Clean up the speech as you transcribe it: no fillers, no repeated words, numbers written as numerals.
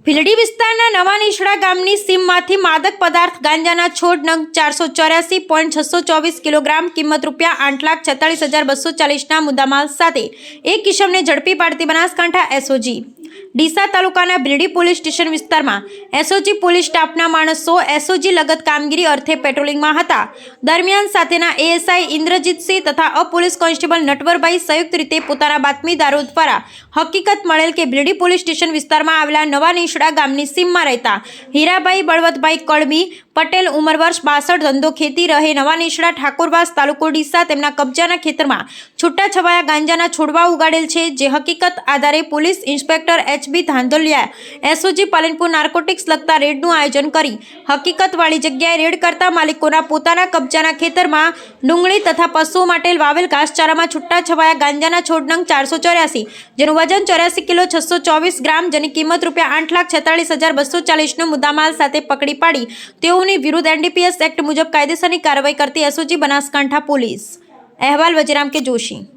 ભીલડી વિસ્તારના નવા નીશડા ગામની સીમમાંથી માદક પદાર્થ ગાંજાના છોડ નંગ 484.624 કિલોગ્રામ કિંમત ₹8,46,240ના મુદ્દામાલ સાથે એક ઇસમને ઝડપી પાડતી બનાસકાંઠા એસઓજી ડીસા તાલુકાના ભીલડી પોલીસ સ્ટેશન વિસ્તારમાં એસઓજી પોલીસ સ્ટાફના માણસો એસઓજી લગત કામગીરી અર્થે પેટ્રોલિંગમાં હતા દરમિયાન સાથેના એએસઆઈ ઇન્દ્રજીતસિંહ તથા અપોલીસ કોન્સ્ટેબલ નટવરભાઈ સંયુક્ત રીતે પોતાના બાતમીદારો દ્વારા હકીકત મળેલ કે ભીલડી પોલીસ સ્ટેશન વિસ્તારમાં આવેલા નવા નીશડા ગામની સીમમાં રહેતા હીરાભાઈ બળવંતભાઈ કળમી પટેલ ઉંમર વર્ષ 62 ધંધો ખેતી રહે નવા નીશડા ઠાકોરવાસ તાલુકો ડીસા તેમના કબજાના ખેતરમાં છૂટાછવાયા ગાંજાના છોડવા ઉગાડેલ છે જે હકીકત આધારે police inspector HB Dhandholiya SOG Palanpur narcotics લગતા રેડનું આયોજન કરી હકીકતવાળી જગ્યાએ રેડ કરતા માલિકોના પોતાના કબજાના ખેતરમાં ડુંગળી તથા પશુઓ માટે વાવેલ ઘાસચારામાં છૂટાછવાયા ગાંજાના છોડ નંગ 484 જેનું વજન 84 કિલો 624 ગ્રામ જેની કિંમત ₹8,46,240નો મુદ્દામાલ સાથે પકડી પાડી તેઓની વિરુદ્ધ એનડીપીએસ એક્ટ મુજબ કાયદેસરની કાર્યવાહી કરતી એસઓજી બનાસકાંઠા પોલીસ। અહેવાલ વજીરામ કે જોશી।